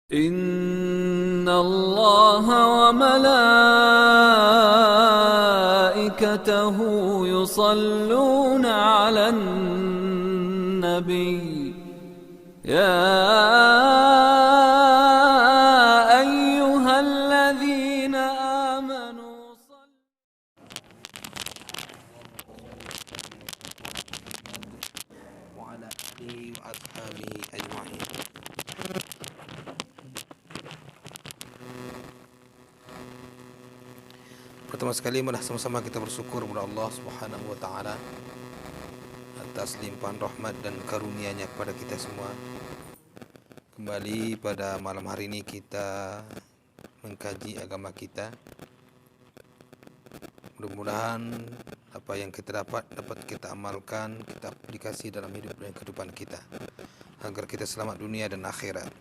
إن الله وملائكته يصلون على النبي يا أيها الذين آمنوا وعلى آله وأصحابه أجمعين. Pertama sekali mari sama-sama kita bersyukur kepada Allah Subhanahu wa taala atas limpahan rahmat dan karunia-Nya kepada kita semua. Kembali pada malam hari ini kita mengkaji agama kita. Mudah-mudahan apa yang kita dapat kita amalkan, kita aplikasi dalam hidup dan kehidupan kita agar kita selamat dunia dan akhirat.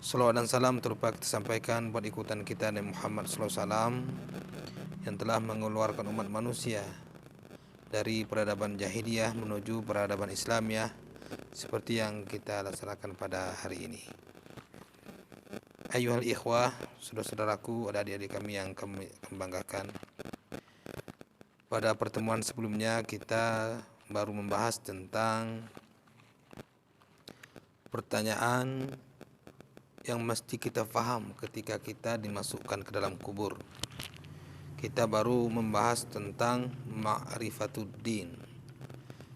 Salawat dan salam terlupa kita sampaikan buat ikutan kita Nabi Muhammad SAW yang telah mengeluarkan umat manusia dari peradaban jahiliyah menuju peradaban Islamiyah seperti yang kita laksanakan pada hari ini. Ayyuhal ikhwah, saudara-saudaraku, adik-adik kami yang kami banggakan. Pada pertemuan sebelumnya kita baru membahas tentang pertanyaan yang mesti kita faham ketika kita dimasukkan ke dalam kubur. Kita baru membahas tentang ma'rifatuddin,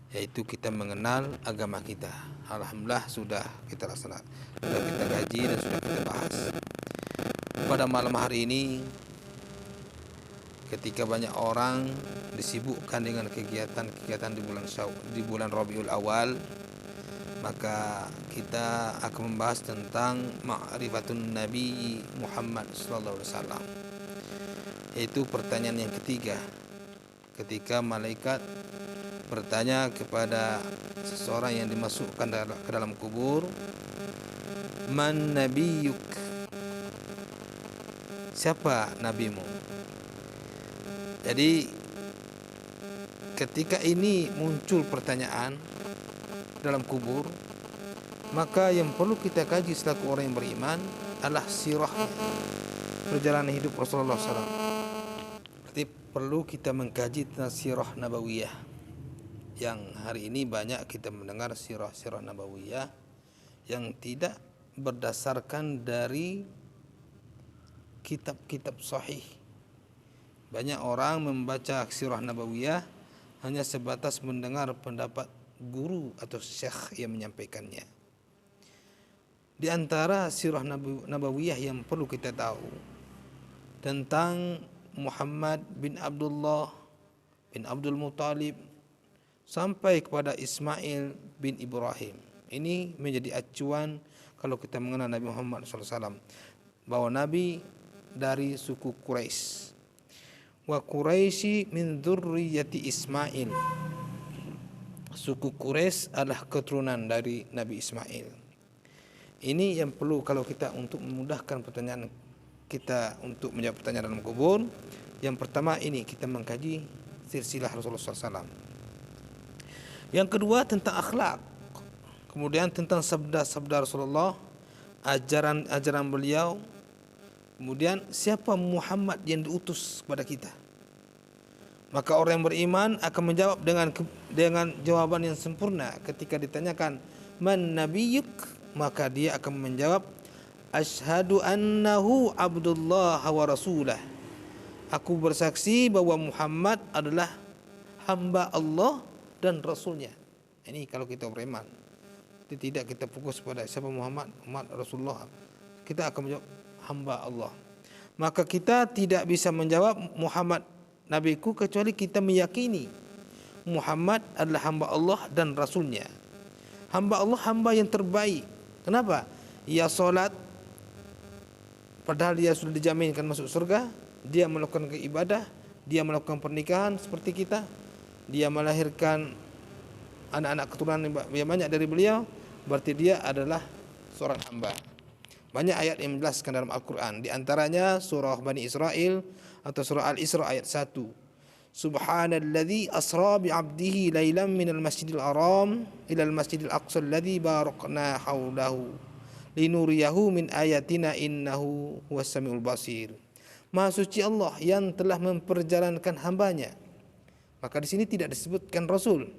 yaitu kita mengenal agama kita. Alhamdulillah sudah kita laksanakan, sudah kita kaji dan sudah kita bahas. Pada malam hari ini, ketika banyak orang disibukkan dengan kegiatan-kegiatan di bulan Rabiul Awal, maka kita akan membahas tentang ma'rifatun Nabi Muhammad sallallahu alaihi wasallam. Yaitu pertanyaan yang ketiga, ketika malaikat bertanya kepada seseorang yang dimasukkan ke dalam kubur, man nabiyuk, siapa nabimu? Jadi ketika ini muncul pertanyaan dalam kubur, maka yang perlu kita kaji selaku orang yang beriman adalah sirahnya, perjalanan hidup Rasulullah SAW. Jadi perlu kita mengkaji tentang sirah nabawiyah, yang hari ini banyak kita mendengar sirah nabawiyah yang tidak berdasarkan dari kitab-kitab sahih. Banyak orang membaca sirah nabawiyah hanya sebatas mendengar pendapat guru atau syekh yang menyampaikannya. Di antara sirah nabawiyah yang perlu kita tahu tentang Muhammad bin Abdullah bin Abdul Muttalib sampai kepada Ismail bin Ibrahim. Ini menjadi acuan kalau kita mengenal Nabi Muhammad SAW, bahwa Nabi dari suku Quraisy. Wa Quraisy min dzurriyyati Ismail. Suku Quraisy adalah keturunan dari Nabi Ismail. Ini yang perlu kalau kita untuk memudahkan pertanyaan kita untuk menjawab pertanyaan dalam kubur. Yang pertama ini kita mengkaji silsilah Rasulullah SAW. Yang kedua tentang akhlak. Kemudian tentang sabda-sabda Rasulullah, ajaran beliau. Kemudian siapa Muhammad yang diutus kepada kita. Maka orang yang beriman akan menjawab dengan jawaban yang sempurna. Ketika ditanyakan man nabiyuk, maka dia akan menjawab asyhadu annahu abdullah wa rasulah. Aku bersaksi bahwa Muhammad adalah hamba Allah dan Rasulnya. Ini kalau kita beriman. Tidak kita fokus pada siapa Muhammad Rasulullah. Kita akan menjawab hamba Allah. Maka kita tidak bisa menjawab Muhammad nabiku kecuali kita meyakini Muhammad adalah hamba Allah dan Rasulnya. Hamba Allah, hamba yang terbaik. Kenapa? Ia solat padahal dia sudah dijaminkan masuk surga. Dia melakukan ibadah, dia melakukan pernikahan seperti kita, dia melahirkan anak-anak keturunan yang banyak dari beliau. Berarti dia adalah seorang hamba. Banyak ayat yang menjelaskan dalam Al-Quran. Di antaranya surah Bani Israel atau surah Al-Isra ayat 1. Subhanalladzi asra bi'abdihi laylan minal masjidil haram ilal masjidil aqsa alladzi barakna hawlahu linuriyahu min ayatina innahu huwas samiul basir. Maha suci Allah yang telah memperjalankan hambanya. Maka di sini tidak disebutkan rasul.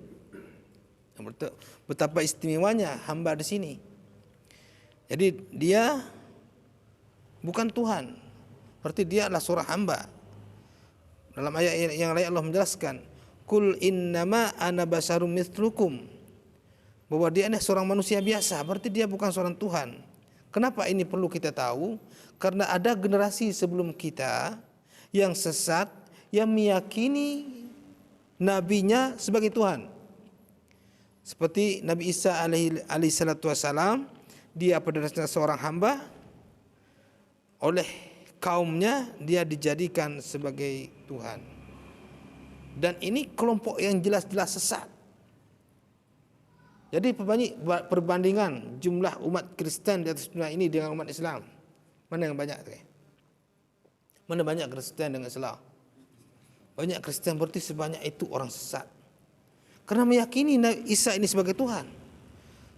Betapa istimewanya hamba di sini. Jadi dia bukan Tuhan. Berarti dia adalah seorang hamba. Dalam ayat yang lain Allah menjelaskan, "Qul innama ana basyarum mitslukum." Bahwa dia ini seorang manusia biasa, berarti dia bukan seorang Tuhan. Kenapa ini perlu kita tahu? Karena ada generasi sebelum kita yang sesat, yang meyakini nabinya sebagai Tuhan. Seperti Nabi Isa alaihi salatu wassalam, dia pada dasarnya seorang hamba, oleh kaumnya dia dijadikan sebagai Tuhan. Dan ini kelompok yang jelas-jelas sesat. Jadi perbandingan jumlah umat Kristen di atas dunia ini dengan umat Islam, mana yang banyak? Mana banyak Kristen dengan Islam? Banyak Kristen, berarti sebanyak itu orang sesat. Karena meyakini Isa ini sebagai Tuhan.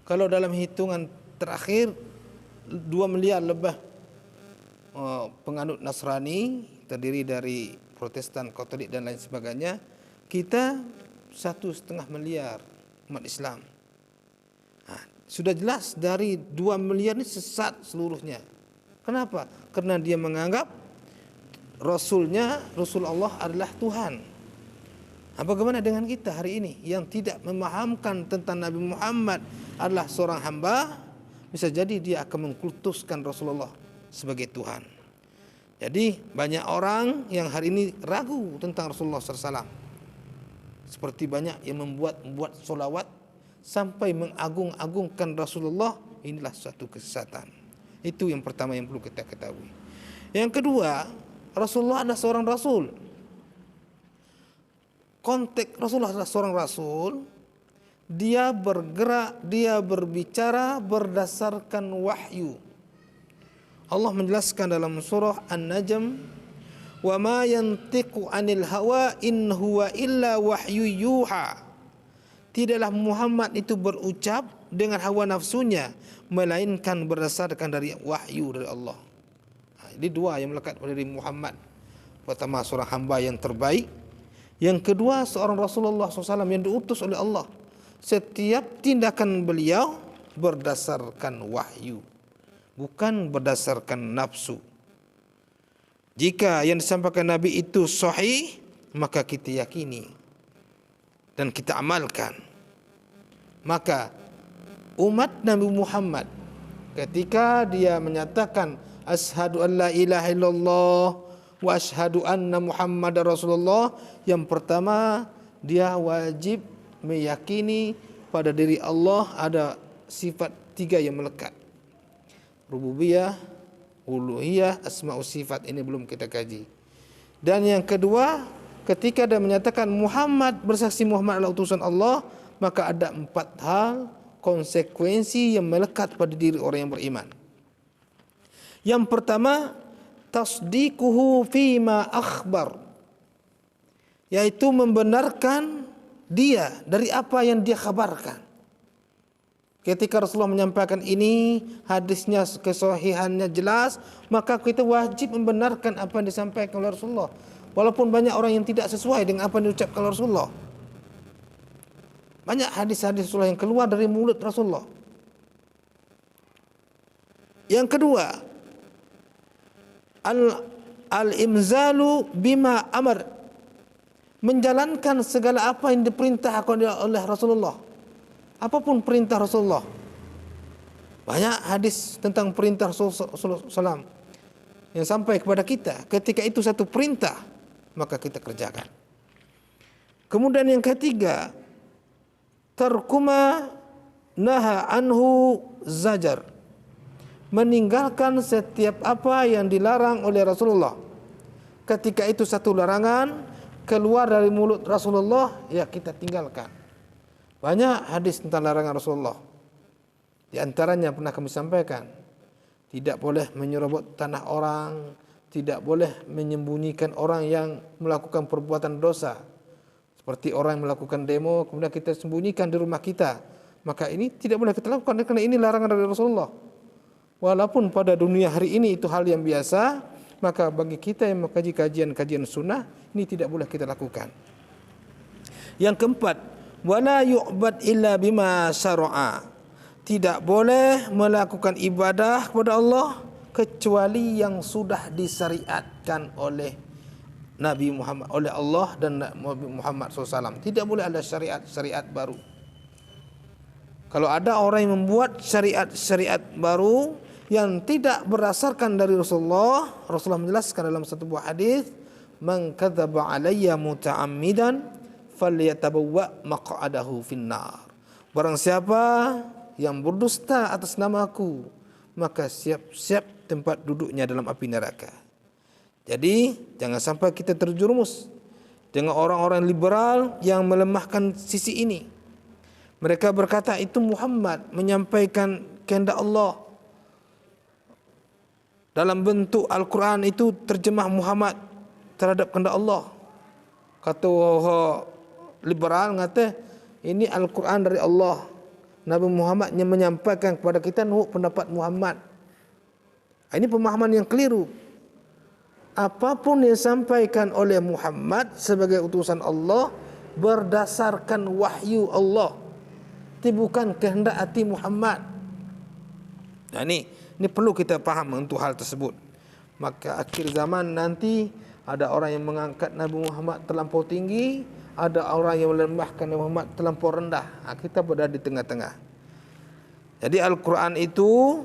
Kalau dalam hitungan terakhir 2 miliar lebih penganut Nasrani, terdiri dari Protestan, Katolik dan lain sebagainya, kita 1,5 miliar umat Islam. Sudah jelas dari 2 miliar ini sesat seluruhnya. Kenapa? Karena dia menganggap Rasul Allah adalah Tuhan. Bagaimana dengan kita hari ini yang tidak memahamkan tentang Nabi Muhammad adalah seorang hamba? Bisa jadi dia akan mengkultuskan Rasulullah sebagai Tuhan. Jadi banyak orang yang hari ini ragu tentang Rasulullah SAW. Seperti banyak yang membuat solawat sampai mengagung-agungkan Rasulullah. Inilah suatu kesesatan. Itu yang pertama yang perlu kita ketahui. Yang kedua, Rasulullah adalah seorang Rasul. Konteks Rasulullah adalah seorang Rasul. Dia bergerak, dia berbicara berdasarkan wahyu. Allah menjelaskan dalam surah An-Najm, "Wa ma yantiqu 'anil hawa in huwa illa wahyu yuha." Tidaklah Muhammad itu berucap dengan hawa nafsunya, melainkan berdasarkan dari wahyu dari Allah. Ini dua yang melekat pada diri Muhammad. Pertama, seorang hamba yang terbaik. Yang kedua, seorang Rasulullah SAW yang diutus oleh Allah. Setiap tindakan beliau berdasarkan wahyu, bukan berdasarkan nafsu. Jika yang disampaikan Nabi itu sahih, maka kita yakini dan kita amalkan. Maka umat Nabi Muhammad ketika dia menyatakan asyhadu an la ilaha illallah wa asyhadu anna Muhammadar Rasulullah, yang pertama dia wajib meyakini pada diri Allah ada sifat 3 yang melekat. Rububiyah, uluhiyah, asma' sifat, ini belum kita kaji. Dan yang kedua, ketika dia menyatakan Muhammad, bersaksi Muhammad adalah utusan Allah, maka ada 4 hal konsekuensi yang melekat pada diri orang yang beriman. Yang pertama, tasdiquhu fima akhbar, yaitu membenarkan dia dari apa yang dia khabarkan. Ketika Rasulullah menyampaikan ini, hadisnya kesahihannya jelas, maka kita wajib membenarkan apa yang disampaikan oleh Rasulullah. Walaupun banyak orang yang tidak sesuai dengan apa yang diucapkan oleh Rasulullah. Banyak hadis-hadis Rasulullah yang keluar dari mulut Rasulullah. Yang kedua, al-imzalu bima amar, menjalankan segala apa yang diperintahkan oleh Rasulullah. Apapun perintah Rasulullah. Banyak hadis tentang perintah Rasulullah SAW yang sampai kepada kita. Ketika itu satu perintah, maka kita kerjakan. Kemudian yang ketiga, tarkuma naha anhu zajar, meninggalkan setiap apa yang dilarang oleh Rasulullah. Ketika itu satu larangan keluar dari mulut Rasulullah, ya kita tinggalkan. Banyak hadis tentang larangan Rasulullah. Di antaranya pernah kami sampaikan, tidak boleh menyerobot tanah orang, tidak boleh menyembunyikan orang yang melakukan perbuatan dosa. Seperti orang yang melakukan demo, kemudian kita sembunyikan di rumah kita. Maka ini tidak boleh kita lakukan, karena ini larangan dari Rasulullah. Walaupun pada dunia hari ini itu hal yang biasa, maka bagi kita yang mengkaji kajian sunnah, ini tidak boleh kita lakukan. Yang keempat, wala yu'bad illa bima syara'a. Tidak boleh melakukan ibadah kepada Allah kecuali yang sudah disyariatkan oleh Nabi Muhammad, oleh Allah dan Nabi Muhammad SAW. Tidak boleh ada syariat baru. Kalau ada orang yang membuat syariat baru yang tidak berdasarkan dari Rasulullah menjelaskan dalam satu buah hadis, man kadzaba alayya muta'ammidan falyatabawwa maq'adahu finnar. Barang siapa yang berdusta atas namaku, maka siap-siap tempat duduknya dalam api neraka. Jadi jangan sampai kita terjerumus dengan orang-orang liberal yang melemahkan sisi ini. Mereka berkata itu Muhammad menyampaikan kehendak Allah. Dalam bentuk Al-Quran itu terjemah Muhammad terhadap kehendak Allah. Kata liberal kata ini Al-Quran dari Allah. Nabi Muhammad yang menyampaikan kepada kita pendapat Muhammad. Ini pemahaman yang keliru. Apapun yang disampaikan oleh Muhammad sebagai utusan Allah berdasarkan wahyu Allah. Itu bukan kehendak hati Muhammad. Nah ini perlu kita faham untuk hal tersebut. Maka akhir zaman nanti ada orang yang mengangkat Nabi Muhammad terlampau tinggi, ada orang yang melemahkan Nabi Muhammad terlampau rendah. Kita berada di tengah-tengah. Jadi Al-Quran itu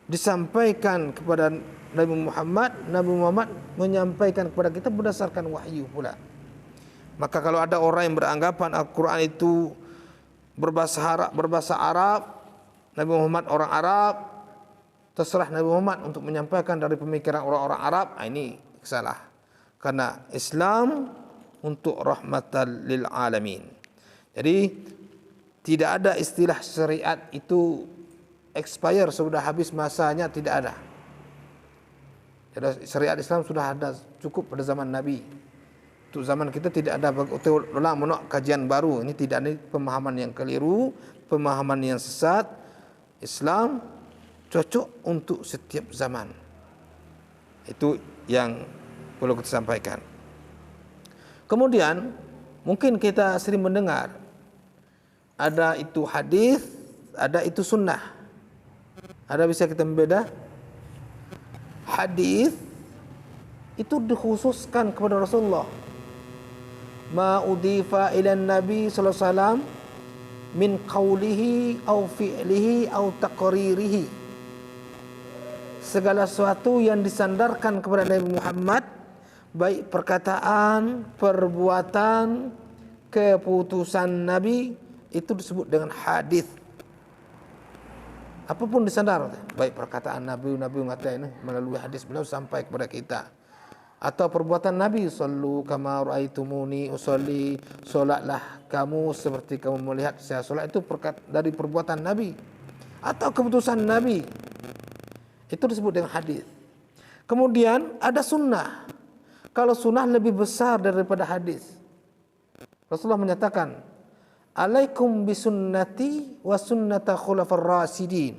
disampaikan kepada Nabi Muhammad menyampaikan kepada kita berdasarkan wahyu pula. Maka kalau ada orang yang beranggapan Al-Quran itu berbahasa Arab, Nabi Muhammad orang Arab, terserah Nabi Muhammad untuk menyampaikan dari pemikiran orang-orang Arab, ini salah. Karena Islam untuk rahmatan lil alamin. Jadi tidak ada istilah syariat itu expire, sudah habis masanya, tidak ada. Jadi syariat Islam sudah ada cukup pada zaman Nabi. Untuk zaman kita tidak ada ulama menolak kajian baru. Ini tidak ada pemahaman yang keliru, pemahaman yang sesat. Islam cocok untuk setiap zaman. Itu yang perlu kita sampaikan. Kemudian mungkin kita sering mendengar ada itu hadis, ada itu sunnah. Ada bisa kita membeda? Hadis itu dikhususkan kepada Rasulullah. Ma udifa ila Nabi sallallahu alaihi wasallam min qawlihi au fi'lihi au taqririhi. Segala sesuatu yang disandarkan kepada Nabi Muhammad, baik perkataan, perbuatan, keputusan Nabi, itu disebut dengan hadis. Apapun disandar, baik perkataan Nabi mengatakan melalui hadis beliau sampai kepada kita, atau perbuatan Nabi, sallu kama raaitumuni usolli, solatlah kamu seperti kamu melihat saya solat, itu dari perbuatan Nabi, atau keputusan Nabi, itu disebut dengan hadis. Kemudian ada sunnah. Kalau sunnah lebih besar daripada hadis. Rasulullah menyatakan, alaikum bisunnati wa sunnata khulafar rasidin.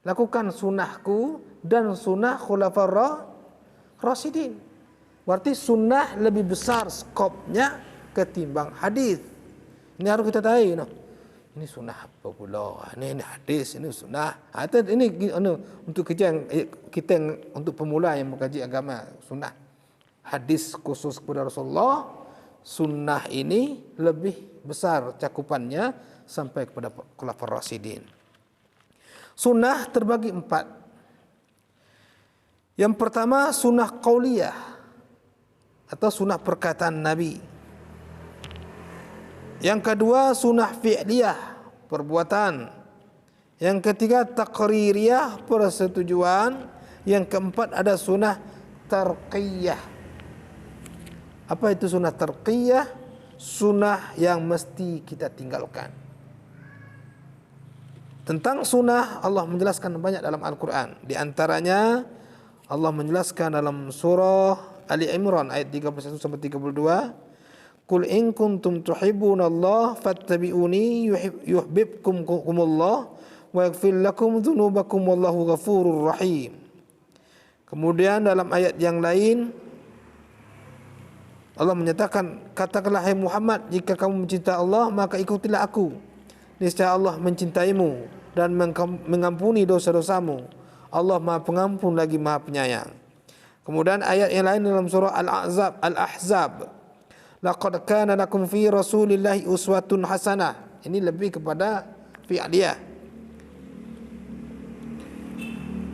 Lakukan sunnahku dan sunnah khulafar rasidin. Berarti sunnah lebih besar skopnya ketimbang hadis. Ini harus kita tahu. Ini sunnah apa pula? Ini hadis, ini sunnah. Ini untuk kita untuk pemula yang mengkaji agama sunnah. Hadis khusus kepada Rasulullah, sunnah ini lebih besar cakupannya sampai kepada khulafar rasyidin. Sunnah terbagi 4. Yang pertama sunnah qauliyah atau sunnah perkataan Nabi. Yang kedua sunnah fi'liyah, perbuatan. Yang ketiga taqririyah, persetujuan. Yang keempat ada sunnah tarqiyah. Apa itu sunnah tarqiyah? Sunnah yang mesti kita tinggalkan. Tentang sunnah Allah menjelaskan banyak dalam Al-Quran. Di antaranya Allah menjelaskan dalam surah Ali Imran ayat 31 sampai 32, Qul in kuntum tuhibbunallah fattabi'uni yuhibbukumullah wa yaghfir lakum dzunubakum wallahu ghafurur rahim. Kemudian dalam ayat yang lain Allah menyatakan, katakanlah hai Muhammad, jika kamu mencintai Allah maka ikutilah aku. Niscaya Allah mencintaimu dan mengampuni dosa-dosamu. Allah Maha Pengampun lagi Maha Penyayang. Kemudian ayat yang lain dalam surah Al-Ahzab, laqad kana lakum fi Rasulillahi uswatun hasanah. Ini lebih kepada fi'liyah.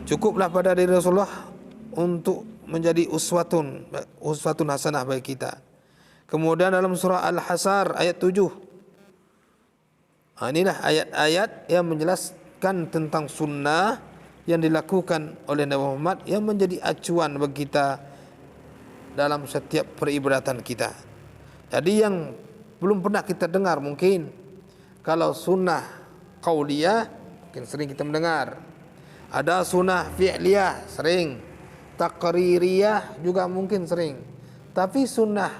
Cukuplah pada diri Rasulullah untuk menjadi uswatun hasanah bagi kita. Kemudian dalam surah Al-Hasar ayat 7. Inilah ayat-ayat yang menjelaskan tentang sunnah yang dilakukan oleh Nabi Muhammad yang menjadi acuan bagi kita dalam setiap peribadatan kita. Jadi yang belum pernah kita dengar mungkin, kalau sunnah qauliyah mungkin sering kita mendengar. Ada sunnah fi'liyah sering. Taqririyah juga mungkin sering. Tapi sunnah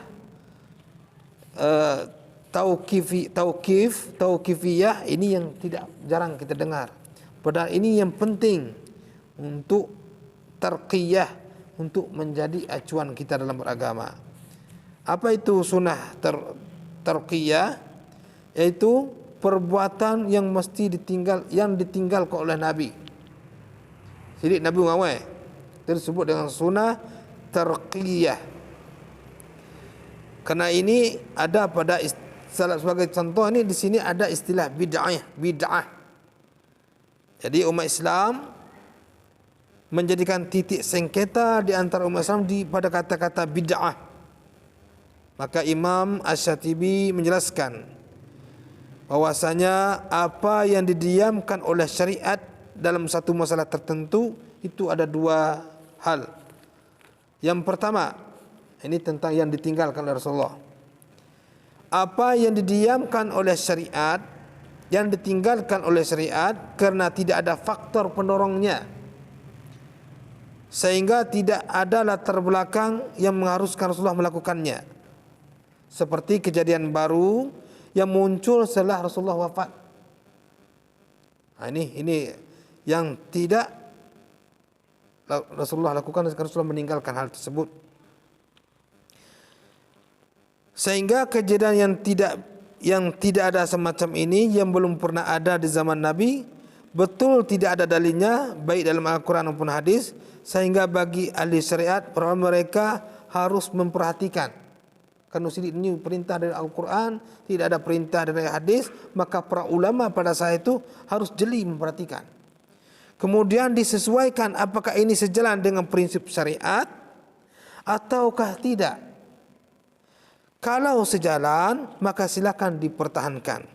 tauqifiyah ini yang jarang kita dengar. Padahal ini yang penting untuk tarqiyah, untuk menjadi acuan kita dalam beragama. Apa itu sunnah tarqiyah? Yaitu perbuatan yang mesti ditinggalkan oleh Nabi. Jadi Nabi ngawai disebut dengan sunnah tarqiyah. Karena ini ada pada sebagai contoh ini di sini ada istilah bid'ah. Jadi umat Islam menjadikan titik sengketa di antara umat Islam pada kata-kata bid'ah. Maka Imam Asy-Syatibi menjelaskan bahwasanya apa yang didiamkan oleh syariat dalam satu masalah tertentu itu ada dua hal. Yang pertama, ini tentang yang ditinggalkan oleh Rasulullah. Apa yang didiamkan oleh syariat, yang ditinggalkan oleh syariat karena tidak ada faktor pendorongnya, sehingga tidak ada latar belakang yang mengharuskan Rasulullah melakukannya. Seperti kejadian baru yang muncul setelah Rasulullah wafat. Nah, ini yang tidak Rasulullah lakukan, Rasulullah meninggalkan hal tersebut. Sehingga kejadian yang tidak ada semacam ini, yang belum pernah ada di zaman Nabi, betul tidak ada dalilnya baik dalam Al-Quran maupun hadis, sehingga bagi ahli syariat mereka harus memperhatikan. Karena ini perintah dari Al-Quran, tidak ada perintah dari hadis, maka para ulama pada saat itu harus jeli memperhatikan. Kemudian disesuaikan apakah ini sejalan dengan prinsip syariat ataukah tidak. Kalau sejalan maka silakan dipertahankan.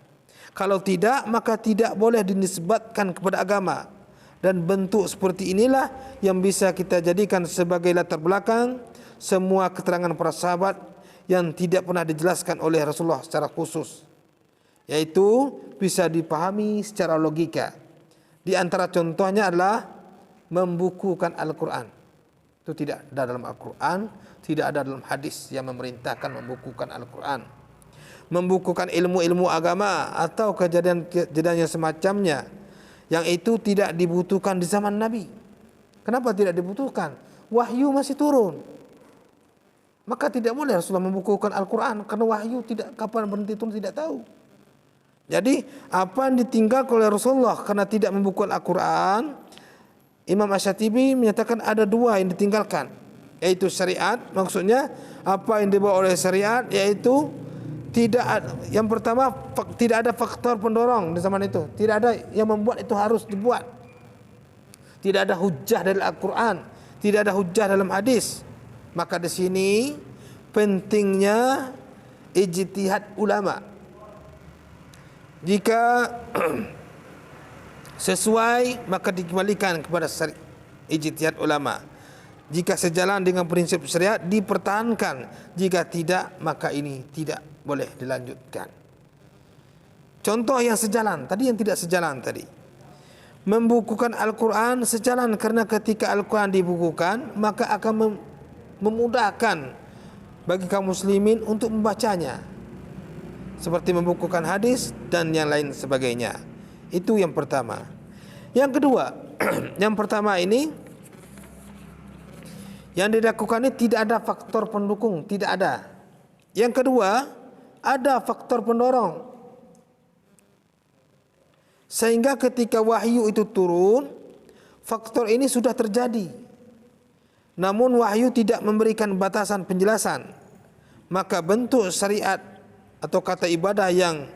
Kalau tidak maka tidak boleh dinisbatkan kepada agama. Dan bentuk seperti inilah yang bisa kita jadikan sebagai latar belakang semua keterangan para sahabat yang tidak pernah dijelaskan oleh Rasulullah secara khusus. Yaitu bisa dipahami secara logika. Di antara contohnya adalah membukukan Al-Quran. Itu tidak ada dalam Al-Quran, tidak ada dalam hadis yang memerintahkan membukukan Al-Quran. Membukukan ilmu-ilmu agama atau kejadian-kejadian yang semacamnya, yang itu tidak dibutuhkan di zaman Nabi. Kenapa tidak dibutuhkan? Wahyu masih turun. Maka tidak boleh Rasulullah membukukan Al-Quran, karena wahyu tidak kapan berhenti turun tidak tahu. Jadi apa yang ditinggalkan oleh Rasulullah karena tidak membukukan Al-Quran, Imam Asy-Syatibi menyatakan ada dua yang ditinggalkan, yaitu syariat. Maksudnya apa yang dibawa oleh syariat, yaitu yang pertama tidak ada faktor pendorong di zaman itu, tidak ada yang membuat itu harus dibuat, tidak ada hujjah dari Al-Quran, tidak ada hujjah dalam hadis. Maka di sini pentingnya ijtihad ulama. Jika sesuai maka dikembalikan kepada ijtihad ulama. Jika sejalan dengan prinsip syariat dipertahankan. Jika tidak maka ini tidak boleh dilanjutkan. Contoh yang sejalan tadi, yang tidak sejalan tadi. Membukukan Al-Quran sejalan karena ketika Al-Quran dibukukan maka akan memudahkan bagi kaum muslimin untuk membacanya. Seperti membukukan hadis dan yang lain sebagainya. Itu yang pertama. Yang kedua, yang pertama ini yang dilakukan ini tidak ada faktor pendukung, tidak ada. Yang kedua, ada faktor pendorong. Sehingga ketika wahyu itu turun, faktor ini sudah terjadi. Namun wahyu tidak memberikan batasan penjelasan. Maka bentuk syariat atau kata ibadah yang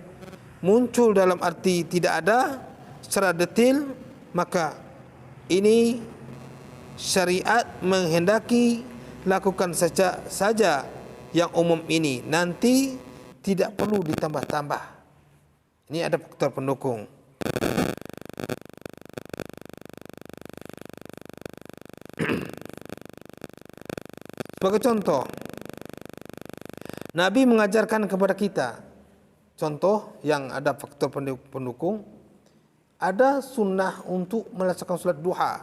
muncul dalam arti tidak ada secara detail, maka ini syariat menghendaki lakukan saja yang umum ini, nanti tidak perlu ditambah-tambah. Ini ada faktor pendukung. Sebagai contoh, Nabi mengajarkan kepada kita, contoh yang ada faktor pendukung, ada sunnah untuk melaksanakan salat duha.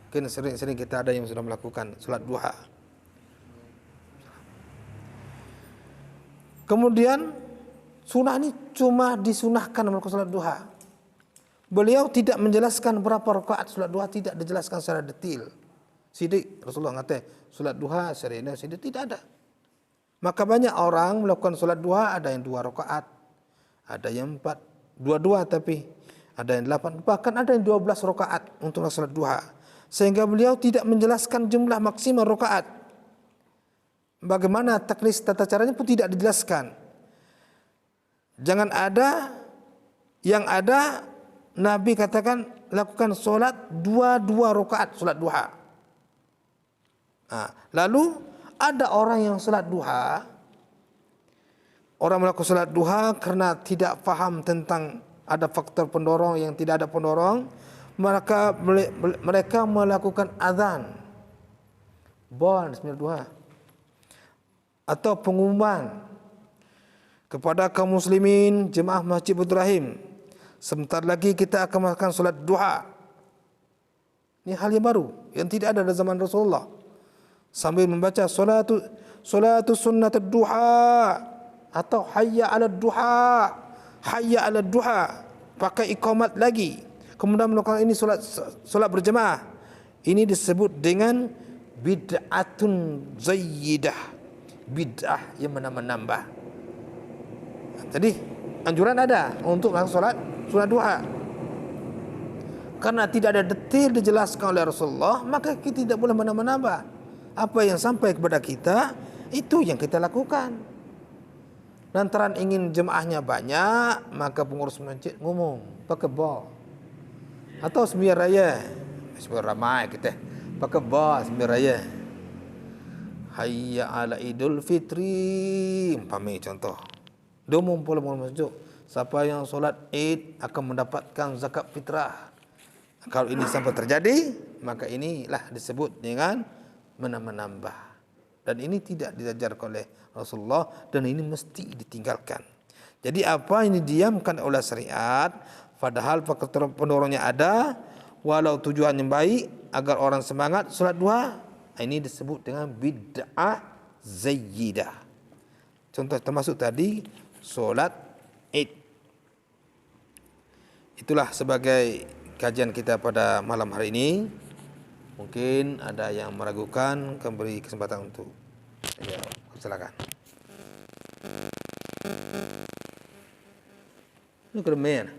Mungkin sering-sering kita ada yang sudah melakukan salat duha. Kemudian sunnah ini cuma disunahkan melakukan salat duha. Beliau tidak menjelaskan berapa rakaat salat duha, tidak dijelaskan secara detail. Sidik Rasulullah ngata salat duha serena sidik tidak ada. Maka banyak orang melakukan salat duha, ada yang 2 rakaat, ada yang 4, 2 tapi ada yang 8, bahkan ada yang 12 rakaat untuk salat duha. Sehingga beliau tidak menjelaskan jumlah maksimal rakaat. Bagaimana teknis tata caranya pun tidak dijelaskan. Jangan ada yang ada Nabi katakan lakukan solat 2 rakaat solat duha. Lalu ada orang yang solat duha, orang melakukan solat duha karena tidak faham tentang ada faktor pendorong yang tidak ada pendorong, maka mereka melakukan azan, bon sebelum duha, atau pengumuman kepada kaum muslimin jemaah Masjid Ibrahim, sebentar lagi kita akan melakukan solat duha. Ini hal yang baru yang tidak ada pada zaman Rasulullah. Sambil membaca salatu sunnat duha atau hayya 'ala duha, hayya 'ala duha, pakai iqamat lagi. Kemudian melakukan ini solat berjemaah. Ini disebut dengan bid'atun zayyidah, bid'ah yang menambah. Jadi anjuran ada untuk melakukan solat duha. Karena tidak ada detail dijelaskan oleh Rasulullah, maka kita tidak boleh menambah. Apa yang sampai kepada kita, itu yang kita lakukan. Lantaran ingin jemaahnya banyak, maka pengurus masjid ngomong pakai bal atau sembilan raya, sembilan ramai kita pakai bal sembilan raya, hayya 'ala idul fitri, umpamanya contoh. Domong pula masjid, siapa yang solat Id akan mendapatkan zakat fitrah. Kalau ini sampai terjadi, maka inilah disebut dengan menambah. Dan ini tidak diajarkan oleh Rasulullah, dan ini mesti ditinggalkan. Jadi apa yang didiamkan oleh syariat, padahal faktor pendorongnya ada, walau tujuannya baik agar orang semangat solat duha, ini disebut dengan bid'ah zayyidah. Contoh termasuk tadi solat Id. Itulah sebagai kajian kita pada malam hari ini. Mungkin ada yang meragukan, kembali kesempatan untuk jawab. Silakan. Ini keremen.